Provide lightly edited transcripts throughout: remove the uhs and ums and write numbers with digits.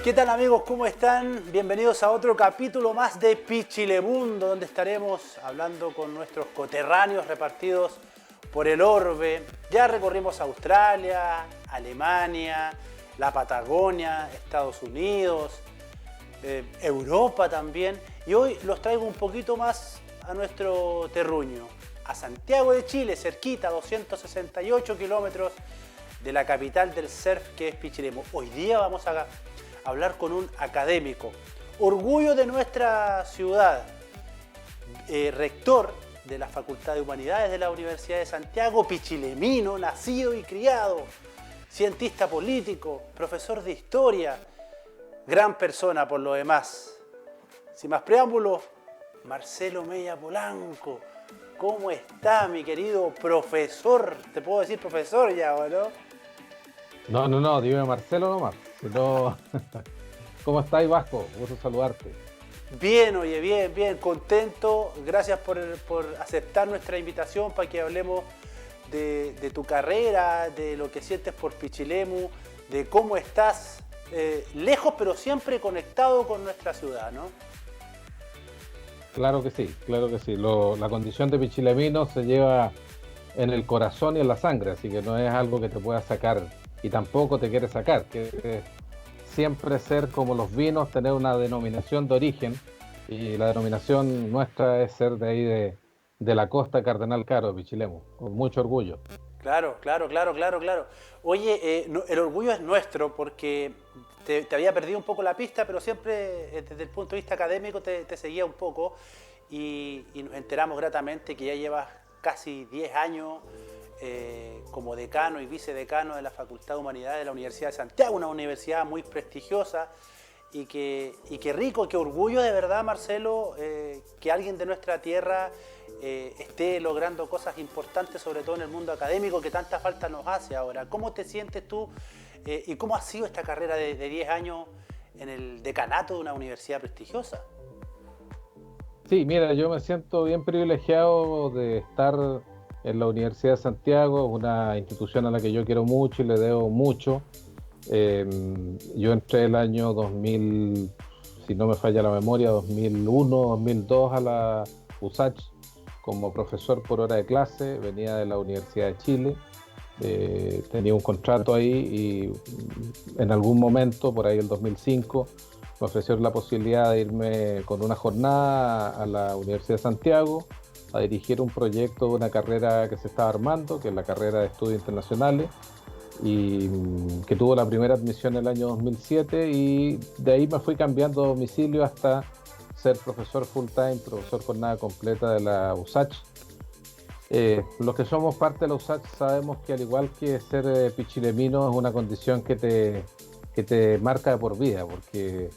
¿Qué tal amigos? ¿Cómo están? Bienvenidos a otro capítulo más de Pichilemundo, donde estaremos hablando con nuestros coterráneos repartidos por el orbe. Ya recorrimos Australia, Alemania, la Patagonia, Estados Unidos, Europa también. Y hoy los traigo un poquito más a nuestro terruño, a Santiago de Chile, cerquita, 268 kilómetros de la capital del surf, que es Pichilemu. Hoy día vamos a hablar con un académico, orgullo de nuestra ciudad, rector de la Facultad de Humanidades de la Universidad de Santiago, pichilemino, nacido y criado, cientista político, profesor de historia, gran persona por lo demás. Sin más preámbulos, Marcelo Mella Polanco. ¿Cómo está, mi querido profesor? ¿Te puedo decir profesor ya o no? No, dime Marcelo nomás. Si no... ¿Cómo estáis, Vasco? Gusto saludarte. Bien, oye, bien, contento. Gracias por aceptar nuestra invitación para que hablemos de tu carrera, de lo que sientes por Pichilemu, de cómo estás lejos pero siempre conectado con nuestra ciudad, ¿no? Claro que sí, claro que sí. La condición de pichilemino se lleva en el corazón y en la sangre, así que no es algo que te pueda sacar y tampoco te quiere sacar, que siempre ser como los vinos, tener una denominación de origen, y la denominación nuestra es ser de ahí de la costa Cardenal Caro, Pichilemu, con mucho orgullo. Claro. Oye, el orgullo es nuestro porque te había perdido un poco la pista, pero siempre desde el punto de vista académico te seguía un poco y nos enteramos gratamente que ya llevas casi 10 años como decano y vicedecano de la Facultad de Humanidades de la Universidad de Santiago, una universidad muy prestigiosa y que rico, qué orgullo de verdad, Marcelo, que alguien de nuestra tierra esté logrando cosas importantes, sobre todo en el mundo académico, que tanta falta nos hace ahora. ¿Cómo te sientes tú y cómo ha sido esta carrera de 10 años en el decanato de una universidad prestigiosa? Sí, mira, yo me siento bien privilegiado de estar en la Universidad de Santiago, una institución a la que yo quiero mucho y le debo mucho. Yo entré el año 2000, si no me falla la memoria, 2001, 2002 a la USACH como profesor por hora de clase, venía de la Universidad de Chile, tenía un contrato ahí y en algún momento, por ahí el 2005, me ofrecieron la posibilidad de irme con una jornada a la Universidad de Santiago a dirigir un proyecto de una carrera que se estaba armando, que es la carrera de Estudios Internacionales, y que tuvo la primera admisión en el año 2007, y de ahí me fui cambiando de domicilio hasta ser profesor full time, profesor jornada completa de la USACH. Los que somos parte de la USACH sabemos que al igual que ser pichilemino es una condición que te marca de por vida, porque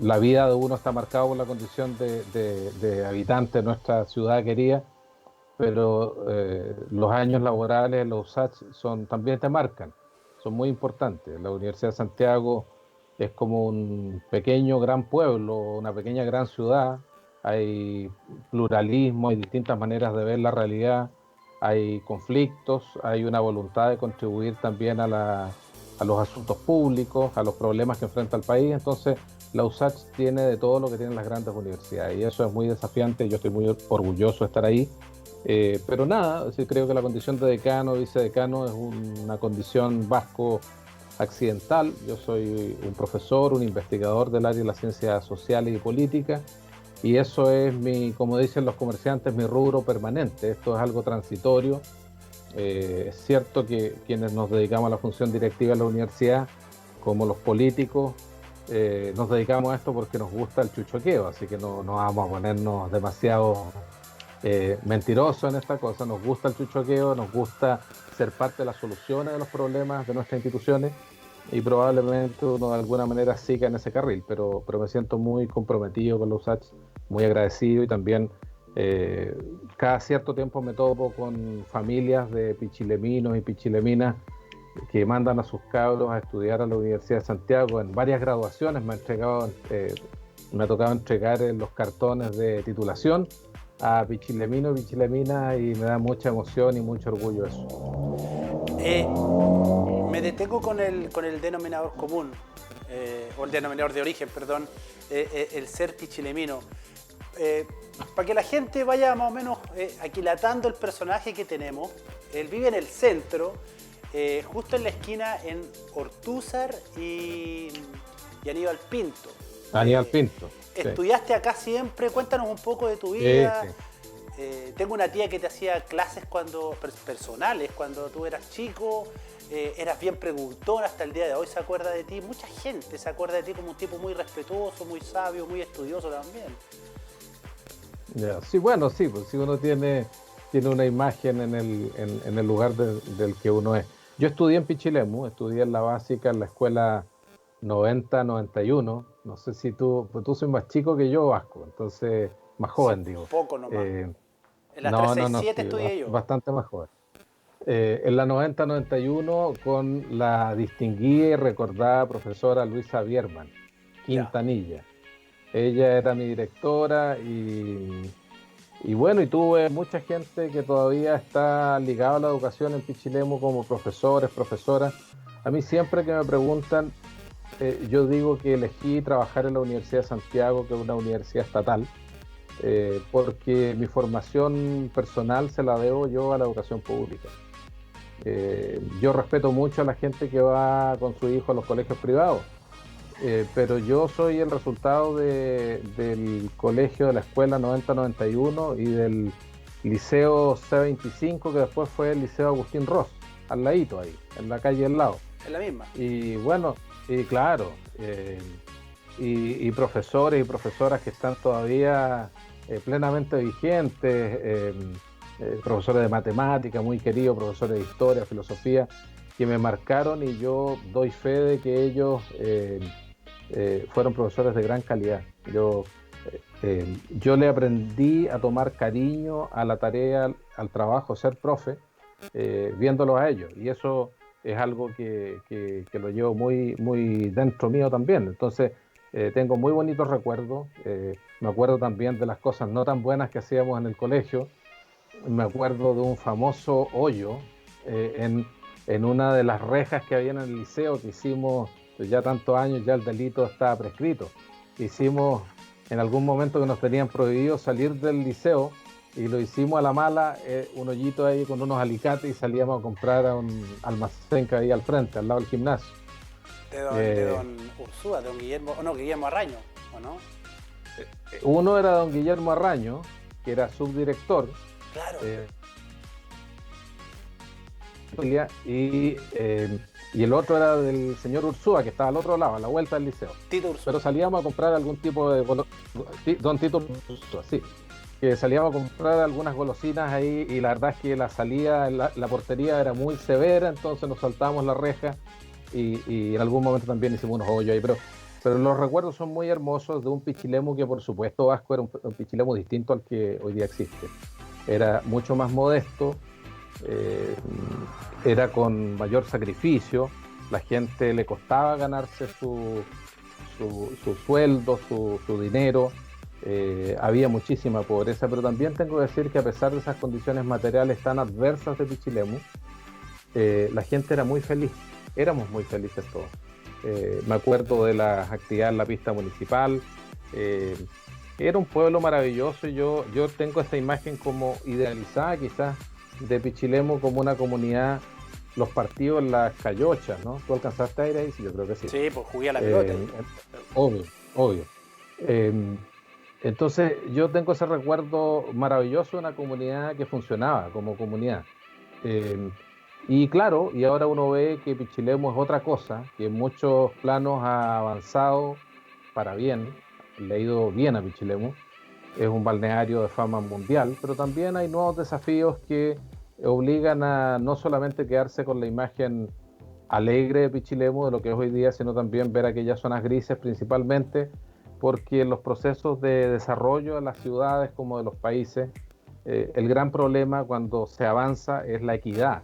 la vida de uno está marcada por la condición de habitante de nuestra ciudad querida, pero los años laborales en la USACH también te marcan, son muy importantes. La Universidad de Santiago es como un pequeño gran pueblo, una pequeña gran ciudad, hay pluralismo, hay distintas maneras de ver la realidad, hay conflictos, hay una voluntad de contribuir también a los asuntos públicos, a los problemas que enfrenta el país. Entonces la USACH tiene de todo lo que tienen las grandes universidades y eso es muy desafiante. Yo estoy muy orgulloso de estar ahí. Pero nada, sí, creo que la condición de decano, vicedecano es una condición vasco accidental. Yo soy un profesor, un investigador del área de las ciencias sociales y políticas, y eso es como dicen los comerciantes, mi rubro permanente. Esto es algo transitorio. Es cierto que quienes nos dedicamos a la función directiva de la universidad, como los políticos, nos dedicamos a esto porque nos gusta el chuchoqueo, así que no vamos a ponernos demasiado mentirosos en esta cosa. Nos gusta el chuchoqueo, nos gusta ser parte de las soluciones de los problemas de nuestras instituciones, y probablemente uno de alguna manera siga en ese carril, pero me siento muy comprometido con la USACH, muy agradecido, y también cada cierto tiempo me topo con familias de pichileminos y pichileminas que mandan a sus cabros a estudiar a la Universidad de Santiago. En varias graduaciones me ha tocado entregar los cartones de titulación a pichilemino y pichilemina, y me da mucha emoción y mucho orgullo eso. Me detengo con el denominador común. o el denominador de origen, perdón, el ser pichilemino. Para que la gente vaya más o menos aquilatando el personaje que tenemos, él vive en el centro, justo en la esquina en Ortúzar y Aníbal Pinto. Aníbal Pinto. ¿Estudiaste acá siempre? Cuéntanos un poco de tu vida. Sí. Tengo una tía que te hacía clases personales cuando tú eras chico. Eras bien preguntón, hasta el día de hoy se acuerda de ti. Mucha gente se acuerda de ti como un tipo muy respetuoso, muy sabio, muy estudioso también. Sí, bueno, sí, pues si uno tiene una imagen en el lugar del que uno es. Yo estudié en Pichilemu, estudié en la básica, en la escuela 90-91. No sé si pues tú soy más chico que yo, Vasco, entonces más joven, sí, digo. Poco nomás. En la No, 367 sí, estudié yo. bastante más joven. En la 90-91 con la distinguida y recordada profesora Luisa Bierman, Quintanilla. Ella era mi directora y bueno, y tuve mucha gente que todavía está ligada a la educación en Pichilemu como profesores, profesoras. A mí siempre que me preguntan, yo digo que elegí trabajar en la Universidad de Santiago, que es una universidad estatal, porque mi formación personal se la debo yo a la educación pública. Yo respeto mucho a la gente que va con su hijo a los colegios privados, pero yo soy el resultado del colegio de la escuela 90-91 y del liceo C25, que después fue el liceo Agustín Ross, al ladito ahí, en la calle al lado. En la misma. Y bueno, y claro, y profesores y profesoras que están todavía plenamente vigentes, profesores de matemática muy queridos, profesores de historia, filosofía, que me marcaron, y yo doy fe de que ellos fueron profesores de gran calidad. Yo le aprendí a tomar cariño a la tarea, al trabajo, ser profe, viéndolos a ellos, y eso es algo que lo llevo muy, muy dentro mío también. Entonces tengo muy bonitos recuerdos. Me acuerdo también de las cosas no tan buenas que hacíamos en el colegio. Me acuerdo de un famoso hoyo en una de las rejas que había en el liceo, que hicimos ya tantos años, ya el delito estaba prescrito. Hicimos en algún momento que nos tenían prohibido salir del liceo, y lo hicimos a la mala, un hoyito ahí con unos alicates, y salíamos a comprar a un almacén que había al frente, al lado del gimnasio. De don Ursúa, de don Guillermo, o no, Guillermo Arraño, ¿o no? Uno era don Guillermo Arraño, que era subdirector. Claro. Y el otro era del señor Ursúa, que estaba al otro lado, a la vuelta del liceo. Tito Ursúa. Pero salíamos a comprar algún tipo de don Tito Ursúa, sí. Que salíamos a comprar algunas golosinas ahí, y la verdad es que la salida, la portería era muy severa, entonces nos saltábamos la reja, y en algún momento también hicimos unos hoyos ahí, pero los recuerdos son muy hermosos de un Pichilemu que, por supuesto, Vasco, era un Pichilemu distinto al que hoy día existe. Era mucho más modesto, era con mayor sacrificio, la gente le costaba ganarse su sueldo, su dinero. Había muchísima pobreza, pero también tengo que decir que a pesar de esas condiciones materiales tan adversas de Pichilemu, la gente era muy feliz, éramos muy felices todos. Me acuerdo de las actividades en la pista municipal. Era un pueblo maravilloso, y yo tengo esta imagen como idealizada quizás de Pichilemu como una comunidad, los partidos en las cayochas, ¿no? ¿Tú alcanzaste a ir ahí? Sí, yo creo que sí. Sí, pues jugué a la pelota. Obvio. Entonces yo tengo ese recuerdo maravilloso de una comunidad que funcionaba como comunidad. Y claro, y ahora uno ve que Pichilemu es otra cosa, que en muchos planos ha avanzado para bien, le ha ido bien a Pichilemu, es un balneario de fama mundial, pero también hay nuevos desafíos que obligan a no solamente quedarse con la imagen alegre de Pichilemu, de lo que es hoy día, sino también ver aquellas zonas grises principalmente, porque en los procesos de desarrollo de las ciudades como de los países, el gran problema cuando se avanza es la equidad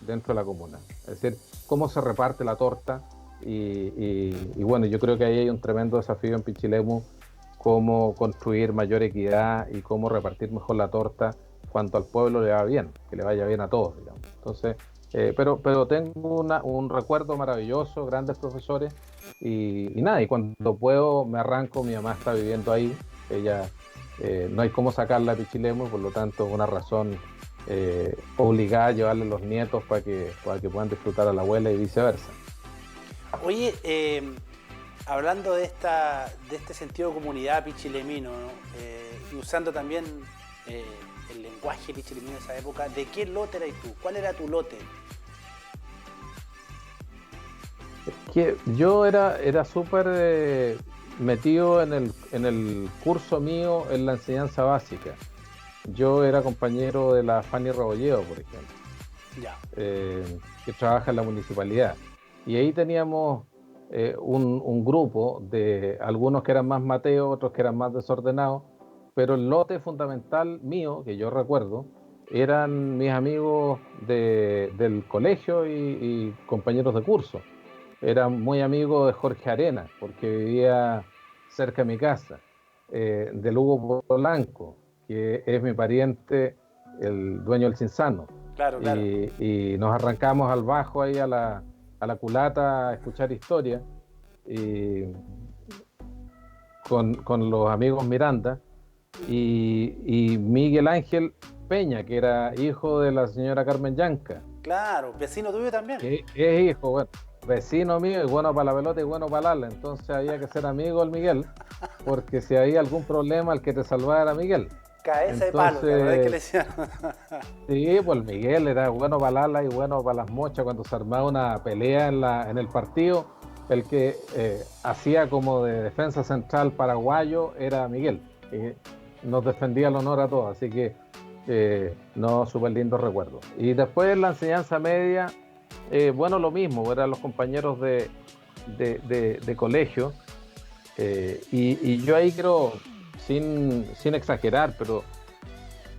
dentro de la comuna, es decir, cómo se reparte la torta, y bueno, yo creo que ahí hay un tremendo desafío en Pichilemu, cómo construir mayor equidad y cómo repartir mejor la torta cuando al pueblo le va bien, que le vaya bien a todos, digamos. Entonces, pero tengo un recuerdo maravilloso, grandes profesores, y nada, y cuando puedo me arranco. Mi mamá está viviendo ahí, ella no hay cómo sacarla a Pichilemu, por lo tanto es una razón obligada a llevarle los nietos para que puedan disfrutar a la abuela y viceversa. Oye, hablando de este sentido de comunidad pichilemino, ¿no? Y usando también el lenguaje pichilemino de esa época, ¿de qué lote eras tú? ¿Cuál era tu lote? Que yo era súper metido en el curso mío en la enseñanza básica. Yo era compañero de la Fanny Rebolledo, por ejemplo, Ya. que trabaja en la municipalidad. Y ahí teníamos un grupo de algunos que eran más mateos, otros que eran más desordenados, pero el lote fundamental mío, que yo recuerdo, eran mis amigos del colegio y compañeros de curso. Era muy amigo de Jorge Arena, porque vivía cerca de mi casa, de Hugo Polanco, que es mi pariente, el dueño del Cinzano. Claro, claro. Y nos arrancamos al bajo ahí a la culata a escuchar historia, y con los amigos Miranda, y Miguel Ángel Peña, que era hijo de la señora Carmen Yanca. Claro, vecino tuyo también. Es hijo, bueno, vecino mío, y bueno para la pelota y bueno para el ala. Entonces había que ser amigo del Miguel, porque si había algún problema, el que te salvaba era Miguel. Cabeza de palo, la verdad es que le decían. Sí, pues el Miguel era bueno para el ala y bueno para las mochas. Cuando se armaba una pelea en el partido, el que hacía como de defensa central paraguayo era Miguel. Nos defendía el honor a todos, así que no, súper lindo recuerdo. Y después la enseñanza media, bueno, lo mismo, eran los compañeros de colegio, y yo ahí creo, sin exagerar, pero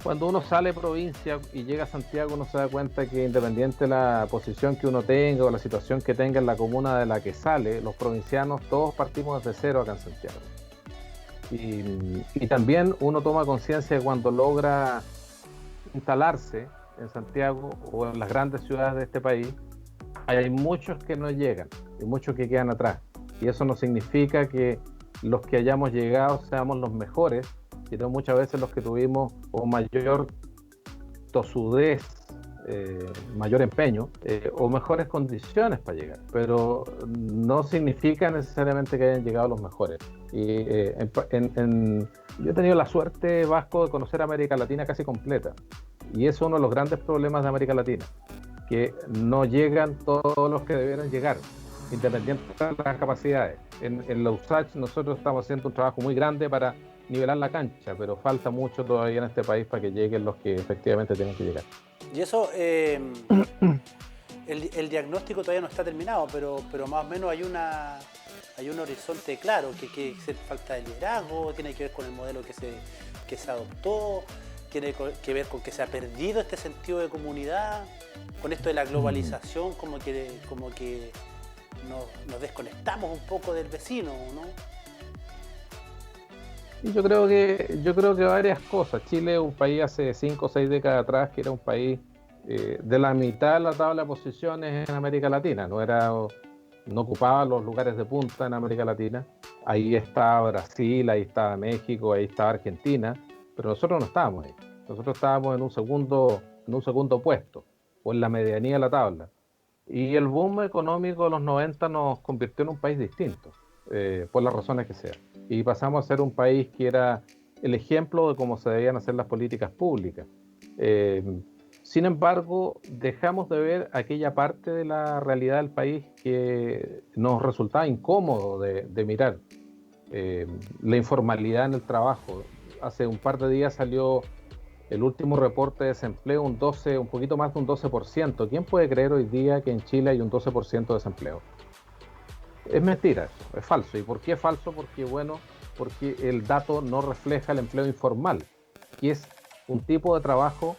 cuando uno sale de provincia y llega a Santiago, uno se da cuenta que independiente de la posición que uno tenga o la situación que tenga en la comuna de la que sale, los provincianos todos partimos desde cero acá en Santiago. Y también uno toma conciencia de cuando logra instalarse en Santiago o en las grandes ciudades de este país, hay muchos que no llegan y muchos que quedan atrás. Y eso no significa que los que hayamos llegado seamos los mejores, sino muchas veces los que tuvimos o mayor tosudez, mayor empeño o mejores condiciones para llegar. Pero no significa necesariamente que hayan llegado los mejores. Y yo he tenido la suerte, Vasco, de conocer América Latina casi completa. Y eso es uno de los grandes problemas de América Latina, que no llegan todos los que debieran llegar, independiente de las capacidades. En la USACH nosotros estamos haciendo un trabajo muy grande para nivelar la cancha, pero falta mucho todavía en este país para que lleguen los que efectivamente tienen que llegar. Y eso, el diagnóstico todavía no está terminado, pero más o menos hay un horizonte claro, que falta de liderazgo, tiene que ver con el modelo que se adoptó, tiene que ver con que se ha perdido este sentido de comunidad, con esto de la globalización, como que nos desconectamos un poco del vecino, ¿no? Y yo creo que varias cosas. Chile es un país hace 5 o 6 décadas atrás que era un país de la mitad de la tabla de posiciones en América Latina. No ocupaba los lugares de punta en América Latina. Ahí estaba Brasil, ahí estaba México, ahí estaba Argentina, pero nosotros no estábamos ahí. Nosotros estábamos en un segundo puesto, o en la medianía de la tabla. Y el boom económico de los 90 nos convirtió en un país distinto, por las razones que sean. Y pasamos a ser un país que era el ejemplo de cómo se debían hacer las políticas públicas. Sin embargo, dejamos de ver aquella parte de la realidad del país que nos resultaba incómodo de mirar. La informalidad en el trabajo. Hace un par de días salió el último reporte de desempleo, un poquito más de un 12%. ¿Quién puede creer hoy día que en Chile hay un 12% de desempleo? Es mentira eso, es falso. ¿Y por qué es falso? Porque el dato no refleja el empleo informal, que es un tipo de trabajo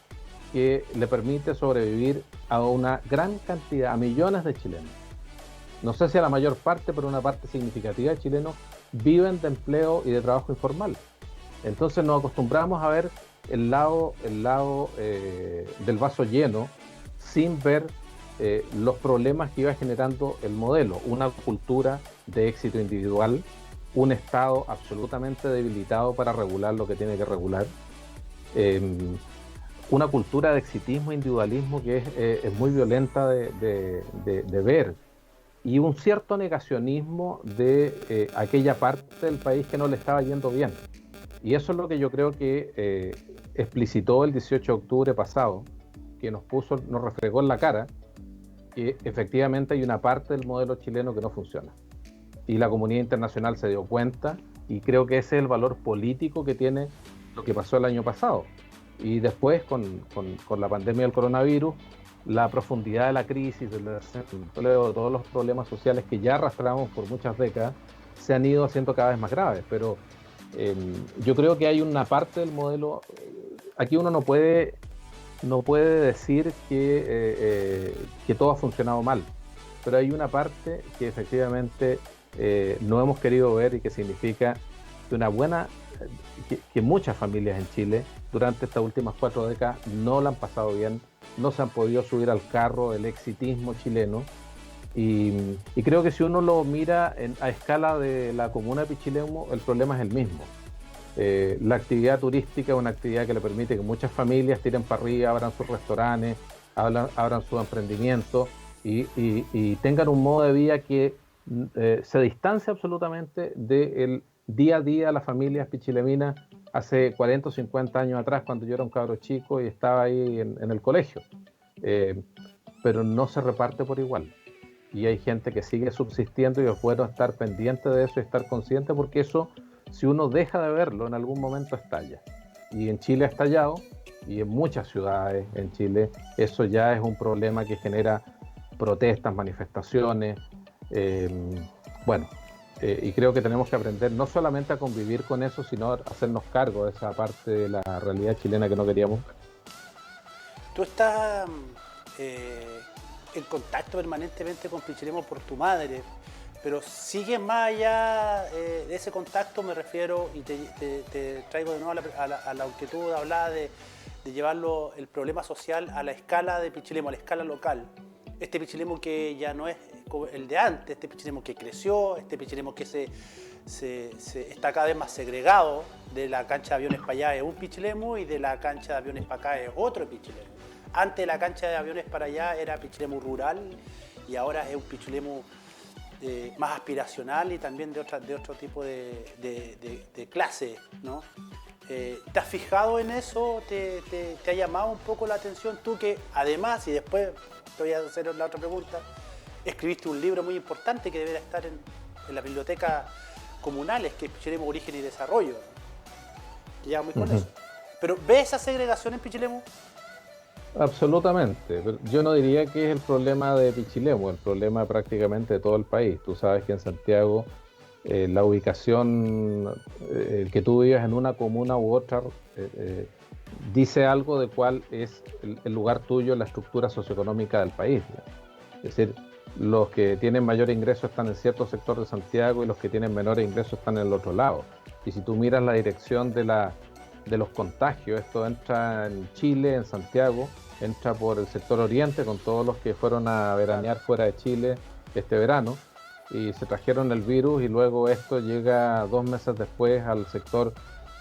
que le permite sobrevivir a una gran cantidad, a millones de chilenos. No sé si a la mayor parte, pero una parte significativa de chilenos viven de empleo y de trabajo informal. Entonces nos acostumbramos a ver el lado del vaso lleno sin ver los problemas que iba generando el modelo, una cultura de éxito individual, un Estado absolutamente debilitado para regular lo que tiene que regular, una cultura de exitismo e individualismo que es muy violenta de ver, y un cierto negacionismo de aquella parte del país que no le estaba yendo bien. Y eso es lo que yo creo que explicitó el 18 de octubre pasado, que nos refregó en la cara que efectivamente hay una parte del modelo chileno que no funciona. Y la comunidad internacional se dio cuenta, y creo que ese es el valor político que tiene lo que pasó el año pasado. Y después, con la pandemia del coronavirus, la profundidad de la crisis, del desempleo, de todos los problemas sociales que ya arrastramos por muchas décadas, se han ido haciendo cada vez más graves. Pero yo creo que hay una parte del modelo, aquí uno no puede decir que todo ha funcionado mal, pero hay una parte que efectivamente no hemos querido ver, y que significa que muchas familias en Chile durante estas últimas 4 décadas no la han pasado bien, no se han podido subir al carro del exitismo chileno, y creo que si uno lo mira a escala de la comuna de Pichilemu, el problema es el mismo. La actividad turística es una actividad que le permite que muchas familias tiren para arriba, abran sus restaurantes, abran sus emprendimientos y tengan un modo de vida que se distancia absolutamente del día a día de las familias pichileminas hace 40 o 50 años atrás, cuando yo era un cabro chico y estaba ahí en el colegio. Pero no se reparte por igual. Y hay gente que sigue subsistiendo, y es bueno estar pendiente de eso y estar consciente, porque eso, si uno deja de verlo, en algún momento estalla. Y en Chile ha estallado, y en muchas ciudades en Chile eso ya es un problema que genera protestas, manifestaciones. Y creo que tenemos que aprender no solamente a convivir con eso, sino a hacernos cargo de esa parte de la realidad chilena que no queríamos. Tú estás en contacto permanentemente con Pichilemu por tu madre, pero sigues más allá de ese contacto, me refiero, y te traigo de nuevo a la inquietud de hablar de llevarlo, el problema social, a la escala de Pichilemu, a la escala local. Este Pichilemu que ya no es el de antes, este Pichilemu que creció, este Pichilemu que se está cada vez más segregado. De la cancha de aviones para allá es un Pichilemu, y de la cancha de aviones para acá es otro Pichilemu. Antes la cancha de aviones para allá era Pichilemu rural, y ahora es un Pichilemu más aspiracional, y también de otro tipo de clase, ¿no? ¿Te has fijado en eso? ¿Te ha llamado un poco la atención? Tú que además, y después te voy a hacer la otra pregunta, escribiste un libro muy importante que debería estar en la biblioteca comunales, que es Pichilemu Origen y Desarrollo, que lleva muy con eso. Pero ¿ves esa segregación en Pichilemu? Absolutamente. Yo no diría que es el problema de Pichilemu, el problema prácticamente de todo el país. Tú sabes que en Santiago la ubicación, el que tú vivas en una comuna u otra, dice algo de cuál es el lugar tuyo en la estructura socioeconómica del país. Es decir, los que tienen mayor ingreso están en cierto sector de Santiago, y los que tienen menores ingresos están en el otro lado. Y si tú miras la dirección de los contagios, esto entra en Chile, en Santiago, entra por el sector oriente, con todos los que fueron a veranear fuera de Chile este verano y se trajeron el virus, y luego esto llega 2 meses después al sector,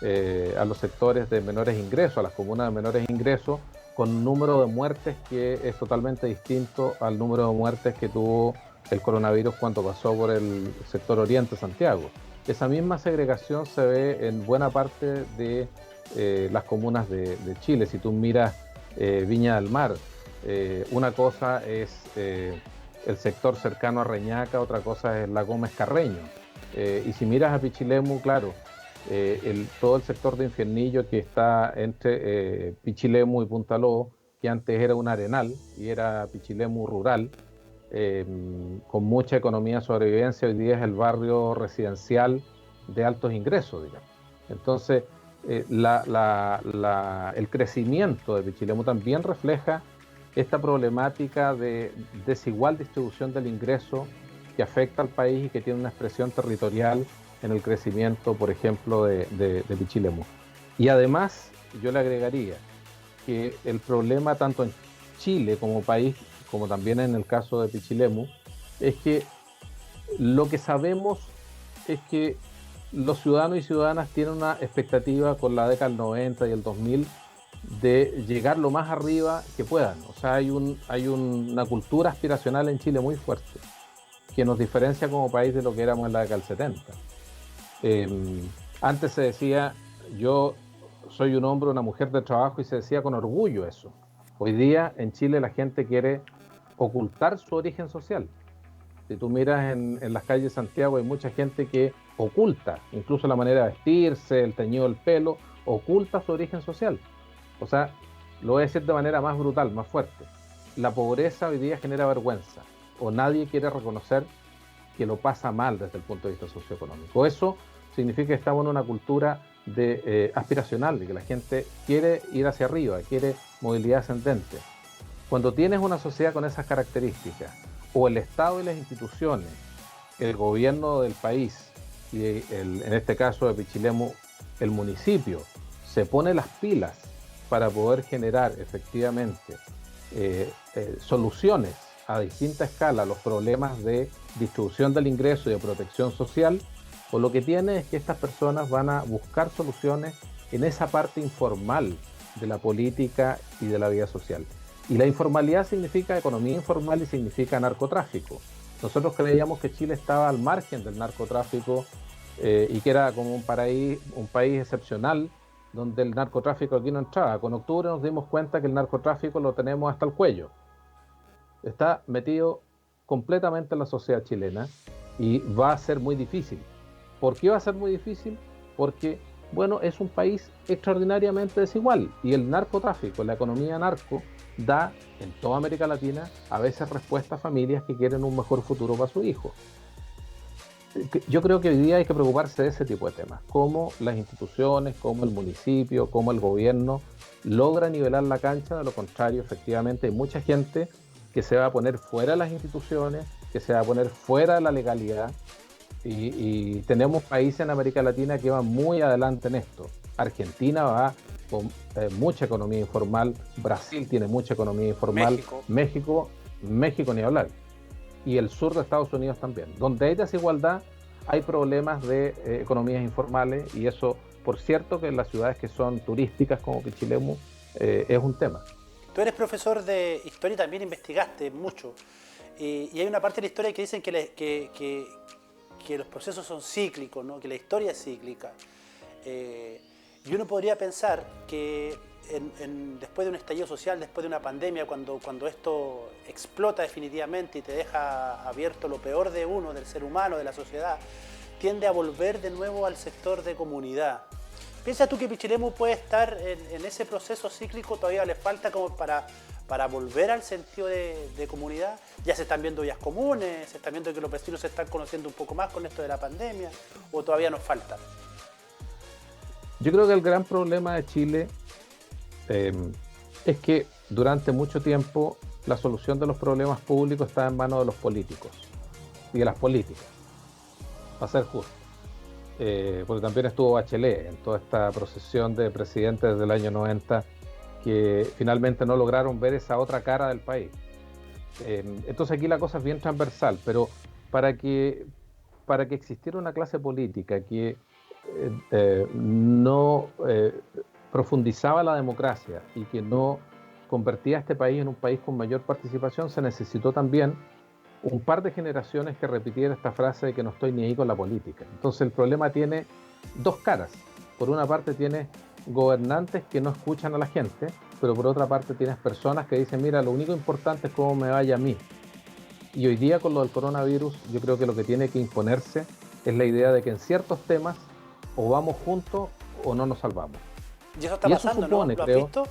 a los sectores de menores ingresos, a las comunas de menores ingresos, con un número de muertes que es totalmente distinto al número de muertes que tuvo el coronavirus cuando pasó por el sector oriente de Santiago. Esa misma segregación se ve en buena parte de las comunas de Chile. Si tú miras Viña del Mar, una cosa es el sector cercano a Reñaca, otra cosa es la Gómez Carreño. Y si miras a Pichilemu, claro, todo el sector de Infiernillo, que está entre Pichilemu y Punta Lobos, que antes era un arenal y era Pichilemu rural, con mucha economía de sobrevivencia, hoy día es el barrio residencial de altos ingresos, digamos. Entonces, el crecimiento de Pichilemu también refleja esta problemática de desigual distribución del ingreso que afecta al país y que tiene una expresión territorial en el crecimiento, por ejemplo, de Pichilemu. Y además, yo le agregaría que el problema tanto en Chile como país, como también en el caso de Pichilemu, es que Lo que sabemos es que los ciudadanos y ciudadanas tienen una expectativa con la década del 90 y el 2000 de llegar lo más arriba que puedan. O sea, hay una cultura aspiracional en Chile muy fuerte que nos diferencia como país de lo que éramos en la década del 70. Antes se decía, yo soy un hombre, una mujer de trabajo, y se decía con orgullo eso. Hoy día en Chile la gente quiere ocultar su origen social. Si tú miras en las calles de Santiago, hay mucha gente que oculta, incluso la manera de vestirse, el teñido del pelo, oculta su origen social. O sea, lo voy a decir de manera más brutal, más fuerte. La pobreza hoy día genera vergüenza, o nadie quiere reconocer que lo pasa mal desde el punto de vista socioeconómico. Eso significa que estamos en una cultura aspiracional, de que la gente quiere ir hacia arriba, quiere movilidad ascendente. Cuando tienes una sociedad con esas características, o el Estado y las instituciones, el gobierno del país, y en este caso de Pichilemu, el municipio, se pone las pilas para poder generar efectivamente soluciones a distinta escala a los problemas de distribución del ingreso y de protección social, o lo que tiene es que estas personas van a buscar soluciones en esa parte informal de la política y de la vida social. Y la informalidad significa economía informal y significa narcotráfico. Nosotros creíamos que Chile estaba al margen del narcotráfico y que era como un país excepcional donde el narcotráfico aquí no entraba. Con octubre nos dimos cuenta que el narcotráfico lo tenemos hasta el cuello. Está metido completamente en la sociedad chilena y va a ser muy difícil. ¿Por qué va a ser muy difícil? Porque, bueno, es un país extraordinariamente desigual y el narcotráfico, la economía narco, da en toda América Latina a veces respuesta a familias que quieren un mejor futuro para su hijo. Yo creo que hoy día hay que preocuparse de ese tipo de temas, cómo las instituciones, cómo el municipio, cómo el gobierno logra nivelar la cancha. De lo contrario, efectivamente, hay mucha gente que se va a poner fuera de las instituciones, que se va a poner fuera de la legalidad, y tenemos países en América Latina que van muy adelante en esto. Argentina va con mucha economía informal, Brasil tiene mucha economía informal, México ni hablar, y el sur de Estados Unidos también. Donde hay desigualdad hay problemas de economías informales, y eso, por cierto, que en las ciudades que son turísticas como Pichilemu es un tema. Tú eres profesor de historia y también investigaste mucho, y hay una parte de la historia que dicen que los procesos son cíclicos, ¿no? Que la historia es cíclica. Y uno podría pensar que después de un estallido social, después de una pandemia, cuando esto explota definitivamente y te deja abierto lo peor de uno, del ser humano, de la sociedad, tiende a volver de nuevo al sector de comunidad. ¿Piensas tú que Pichilemu puede estar en ese proceso cíclico? ¿Todavía le falta como para volver al sentido de comunidad? Ya se están viendo vías comunes, se están viendo que los vecinos se están conociendo un poco más con esto de la pandemia, ¿o todavía nos falta? Yo creo que el gran problema de Chile es que durante mucho tiempo la solución de los problemas públicos está en manos de los políticos y de las políticas, para ser justo. Porque también estuvo Bachelet en toda esta procesión de presidentes desde el año 90 que finalmente no lograron ver esa otra cara del país. Entonces aquí la cosa es bien transversal, pero para que existiera una clase política que no profundizaba la democracia y que no convertía a este país en un país con mayor participación, se necesitó también un par de generaciones que repitiera esta frase de que no estoy ni ahí con la política. Entonces el problema tiene dos caras. Por una parte tienes gobernantes que no escuchan a la gente, pero por otra parte tienes personas que dicen, mira, lo único importante es cómo me vaya a mí. Y hoy día con lo del coronavirus, yo creo que lo que tiene que imponerse es la idea de que en ciertos temas o vamos juntos o no nos salvamos. Y eso está pasando, supone, ¿no? ¿Lo has visto?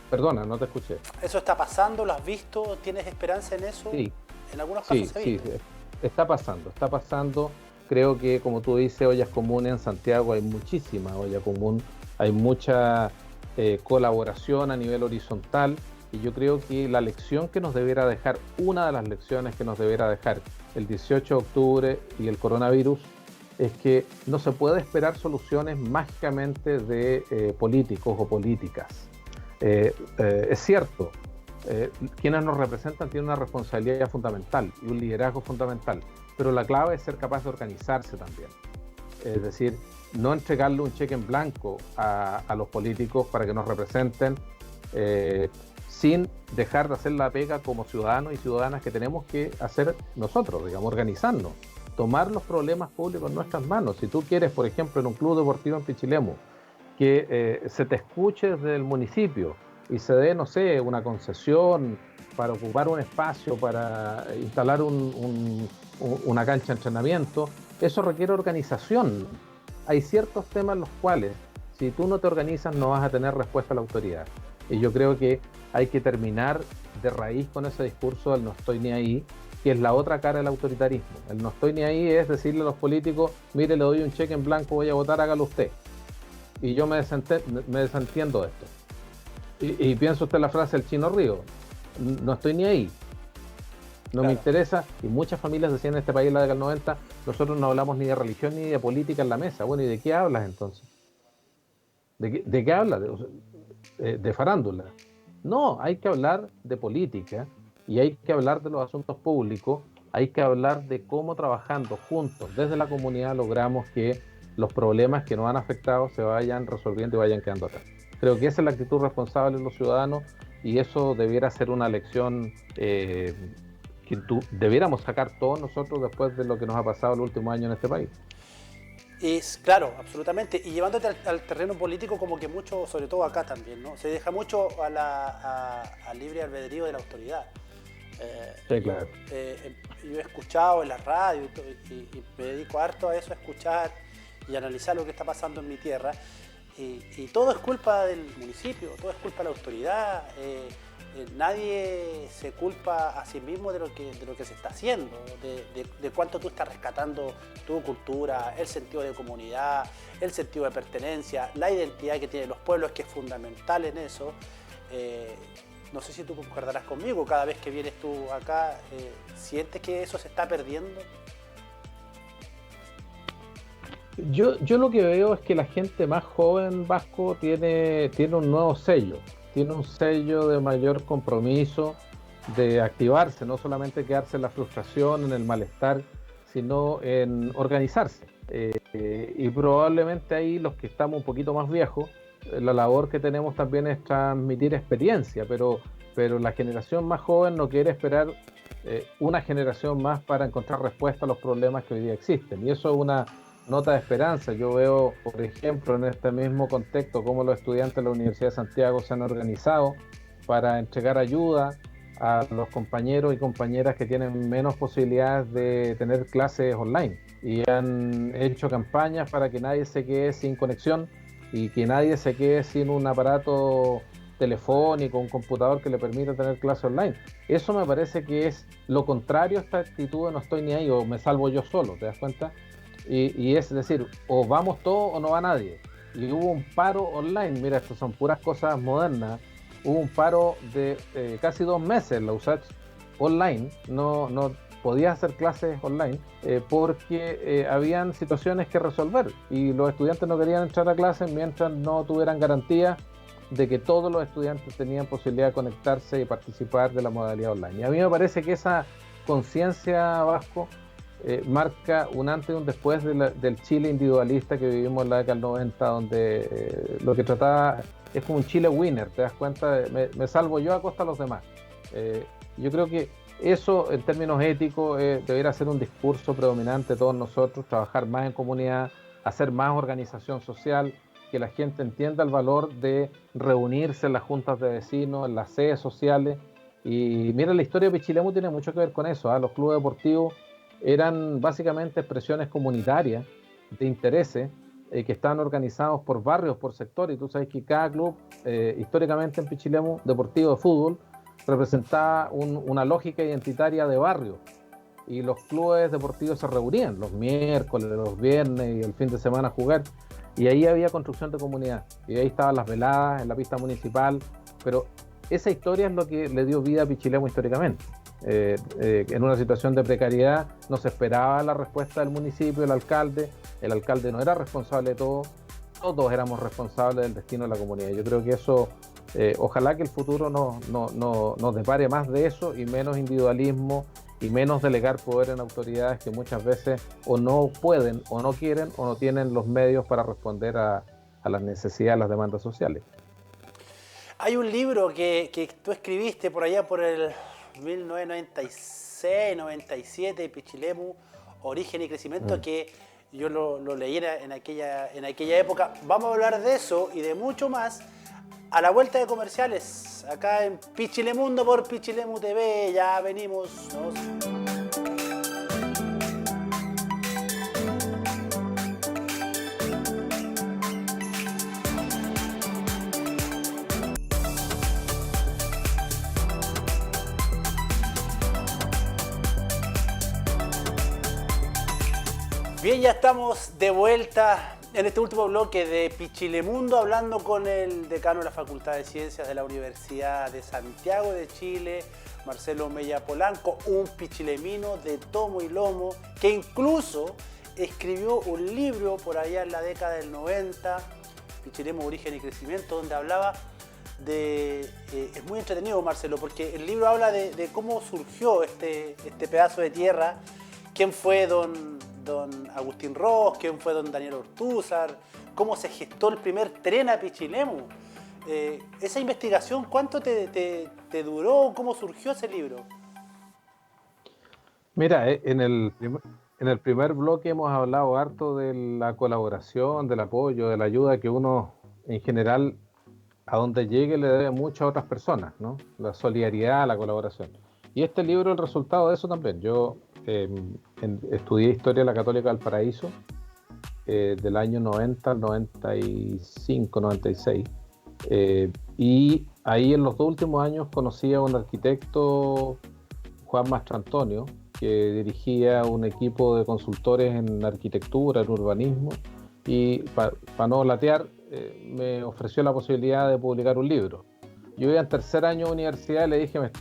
Perdona, no te escuché. ¿Eso está pasando? ¿Lo has visto? ¿Tienes esperanza en eso? Sí. En algunos casos se ha visto. Sí, está pasando. Creo que, como tú dices, ollas comunes en Santiago hay muchísimas ollas comunes, hay mucha colaboración a nivel horizontal, y yo creo que la lección que nos debiera dejar, una de las lecciones que nos debiera dejar el 18 de octubre y el coronavirus, es que no se puede esperar soluciones mágicamente de políticos o políticas. Es cierto, quienes nos representan tienen una responsabilidad fundamental y un liderazgo fundamental, pero la clave es ser capaz de organizarse también. Es decir, no entregarle un cheque en blanco a los políticos para que nos representen, sin dejar de hacer la pega como ciudadanos y ciudadanas que tenemos que hacer nosotros, digamos, organizarnos, tomar los problemas públicos en nuestras manos. Si tú quieres, por ejemplo, en un club deportivo en Pichilemu, que se te escuche desde el municipio y se dé, no sé, una concesión para ocupar un espacio, para instalar una cancha de entrenamiento, eso requiere organización. Hay ciertos temas en los cuales, si tú no te organizas, no vas a tener respuesta a la autoridad. Y yo creo que hay que terminar de raíz con ese discurso del no estoy ni ahí, que es la otra cara del autoritarismo. El no estoy ni ahí es decirle a los políticos, mire, le doy un cheque en blanco, voy a votar, hágalo usted. Y yo me desentiendo de esto. Y piensa usted la frase del Chino Río, no estoy ni ahí, no claro. Me interesa, y muchas familias decían en este país en la década del 90, nosotros no hablamos ni de religión ni de política en la mesa. Bueno, ¿y de qué hablas entonces? ¿De qué hablas? De farándula. No, hay que hablar de política y hay que hablar de los asuntos públicos, hay que hablar de cómo trabajando juntos desde la comunidad logramos que los problemas que nos han afectado se vayan resolviendo y vayan quedando atrás. Creo que esa es la actitud responsable de los ciudadanos y eso debiera ser una lección que debiéramos sacar todos nosotros después de lo que nos ha pasado el último año en este país. Es claro, absolutamente, y llevándote al terreno político como que mucho, sobre todo acá también, ¿no? Se deja mucho al libre albedrío de la autoridad. Sí, claro. Yo he escuchado en la radio y me dedico harto a eso, a escuchar y analizar lo que está pasando en mi tierra, y todo es culpa del municipio, todo es culpa de la autoridad. Nadie se culpa a sí mismo de lo que se está haciendo, de cuánto tú estás rescatando tu cultura, el sentido de comunidad, el sentido de pertenencia, la identidad que tienen los pueblos, que es fundamental en eso. No sé si tú concordarás conmigo, cada vez que vienes tú acá, ¿sientes que eso se está perdiendo? Yo lo que veo es que la gente más joven, Vasco, tiene un nuevo sello. Tiene un sello de mayor compromiso, de activarse, no solamente quedarse en la frustración, en el malestar, sino en organizarse. Y probablemente ahí los que estamos un poquito más viejos, la labor que tenemos también es transmitir experiencia, pero la generación más joven no quiere esperar una generación más para encontrar respuesta a los problemas que hoy día existen. Y eso es una nota de esperanza. Yo veo, por ejemplo, en este mismo contexto, cómo los estudiantes de la Universidad de Santiago se han organizado para entregar ayuda a los compañeros y compañeras que tienen menos posibilidades de tener clases online, y han hecho campañas para que nadie se quede sin conexión y que nadie se quede sin un aparato telefónico, un computador que le permita tener clases online. Eso me parece que es lo contrario a esta actitud de no estoy ni ahí o me salvo yo solo, ¿te das cuenta? Y es decir, o vamos todos o no va nadie. Y hubo un paro online, mira, esto son puras cosas modernas. Hubo un paro de casi 2 meses en la USACH online, no podía hacer clases online porque habían situaciones que resolver y los estudiantes no querían entrar a clases mientras no tuvieran garantía de que todos los estudiantes tenían posibilidad de conectarse y participar de la modalidad online. Y a mí me parece que esa conciencia, Vasco, marca un antes y un después del Chile individualista que vivimos en la década del 90, donde lo que trataba es como un Chile winner, ¿te das cuenta? Me salvo yo a costa de los demás. Yo creo que eso, en términos éticos, debería ser un discurso predominante de todos nosotros, trabajar más en comunidad, hacer más organización social, que la gente entienda el valor de reunirse en las juntas de vecinos, en las sedes sociales. Y mira, la historia de Pichilemu tiene mucho que ver con eso, ¿eh? Los clubes deportivos eran básicamente expresiones comunitarias de intereses que estaban organizados por barrios, por sectores. Y tú sabes que cada club, históricamente en Pichilemu, deportivo de fútbol, representaba una lógica identitaria de barrio. Y los clubes deportivos se reunían los miércoles, los viernes y el fin de semana a jugar. Y ahí había construcción de comunidad. Y ahí estaban las veladas en la pista municipal. Pero esa historia es lo que le dio vida a Pichilemu históricamente. En una situación de precariedad no se esperaba la respuesta del municipio, el alcalde no era responsable de todo, todos éramos responsables del destino de la comunidad. Yo creo que eso, ojalá que el futuro nos depare más de eso y menos individualismo y menos delegar poder en autoridades que muchas veces o no pueden, o no quieren, o no tienen los medios para responder a las necesidades, a las demandas sociales. Hay un libro que tú escribiste por allá por el 1996, 97, Pichilemu, Origen y Crecimiento, que yo lo leí en aquella época. Vamos a hablar de eso y de mucho más a la vuelta de comerciales, acá en Pichilemundo por Pichilemu TV. Ya venimos. Bien, ya estamos de vuelta en este último bloque de Pichilemundo, hablando con el decano de la Facultad de Ciencias de la Universidad de Santiago de Chile, Marcelo Mella Polanco, un pichilemino de tomo y lomo, que incluso escribió un libro por allá en la década del 90, Pichilemu, Origen y Crecimiento, donde hablaba de... es muy entretenido, Marcelo, porque el libro habla de cómo surgió este pedazo de tierra, quién fue don Agustín Ross, quién fue don Daniel Ortúzar, cómo se gestó el primer tren a Pichilemu. Esa investigación, ¿cuánto te duró? ¿Cómo surgió ese libro? Mira, en el primer bloque hemos hablado harto de la colaboración, del apoyo, de la ayuda que uno en general a donde llegue le debe mucho a otras personas, ¿no? La solidaridad, la colaboración. Y este libro es el resultado de eso también. Yo estudié Historia de la Católica del Paraíso del año 90 al 95, 96. Y ahí en los 2 últimos años conocí a un arquitecto, Juan Mastrantonio, que dirigía un equipo de consultores en arquitectura, en urbanismo, y para no latear, me ofreció la posibilidad de publicar un libro. Yo iba en tercer año de universidad y le dije,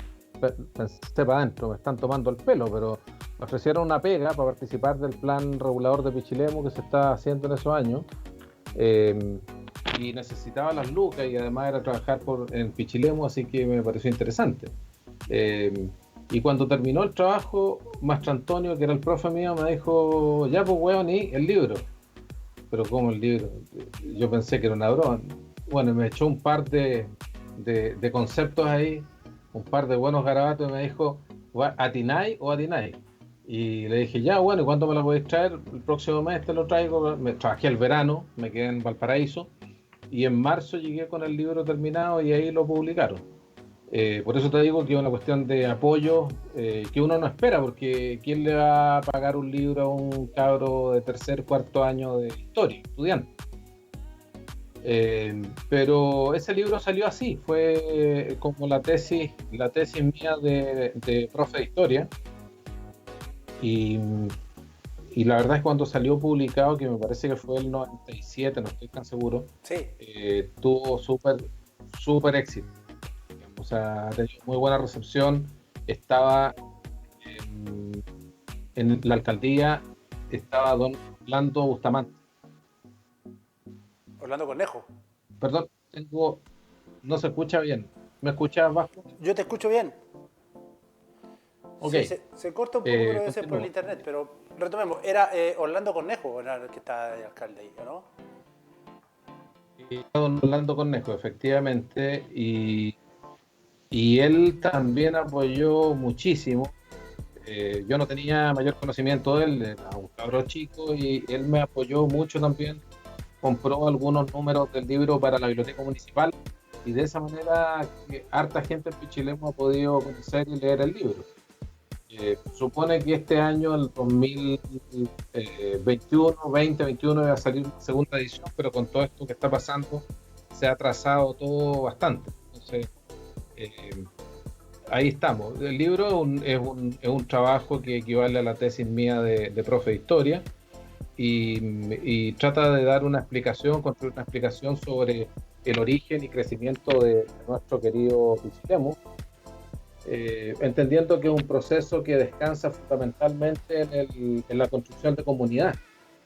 pensé para adentro, me están tomando el pelo, pero me ofrecieron una pega para participar del plan regulador de Pichilemu que se está haciendo en esos años, y necesitaba las lucas y además era trabajar en Pichilemu, así que me pareció interesante. Y cuando terminó el trabajo, Maestro Antonio, que era el profe mío, me dijo, ya pues weón, y el libro. Pero ¿cómo el libro? Yo pensé que era una broma. Bueno, me echó un par de conceptos ahí, un par de buenos garabatos y me dijo, ¿atináis o atináis? Y le dije, ya, bueno, ¿y cuándo me lo podéis traer? El próximo mes te lo traigo. Me trabajé el verano, me quedé en Valparaíso y en marzo llegué con el libro terminado y ahí lo publicaron. Por eso te digo que es una cuestión de apoyo que uno no espera, porque ¿quién le va a pagar un libro a un cabro de tercer, cuarto año de historia, estudiante? Pero ese libro salió así, fue como la tesis mía de profe de historia, y la verdad es que cuando salió publicado, que me parece que fue el 97, no estoy tan seguro, sí. Tuvo súper éxito. O sea, ha tenido muy buena recepción. Estaba en la alcaldía, estaba don Orlando Bustamante. Orlando Cornejo. Perdón, no se escucha bien. ¿Me escuchas bajo? Yo te escucho bien. Okay. Sí, se corta un poco, pero debe ser por el internet. Pero retomemos, era Orlando Cornejo, era el que está de alcalde ahí, ¿no? Don Orlando Cornejo, efectivamente, y él también apoyó muchísimo. Yo no tenía mayor conocimiento de él, era un cabro chico, y él me apoyó mucho también. Compró algunos números del libro para la biblioteca municipal, y de esa manera harta gente en Pichilemu ha podido conocer y leer el libro. Supone que este año, el 2021, va a salir segunda edición, pero con todo esto que está pasando se ha atrasado todo bastante. Entonces, ahí estamos. El libro es un trabajo que equivale a la tesis mía de profe de historia, y trata de dar construir una explicación sobre el origen y crecimiento de nuestro querido Pichilemu, entendiendo que es un proceso que descansa fundamentalmente en la construcción de comunidad.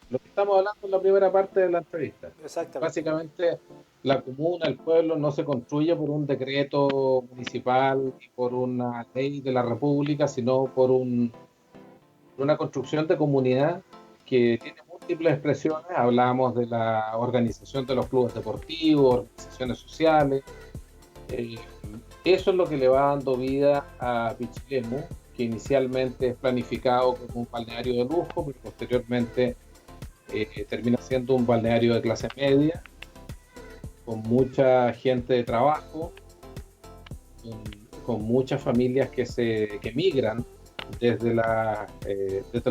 Lo que estamos hablando en la primera parte de la entrevista. Exactamente. Básicamente, la comuna, el pueblo, no se construye por un decreto municipal y por una ley de la República, sino por una construcción de comunidad que tiene múltiples expresiones. Hablamos de la organización de los clubes deportivos, organizaciones sociales. Eh, Eso es lo que le va dando vida a Pichilemu, que inicialmente es planificado como un balneario de lujo, pero posteriormente termina siendo un balneario de clase media, con mucha gente de trabajo, con, con muchas familias que migran desde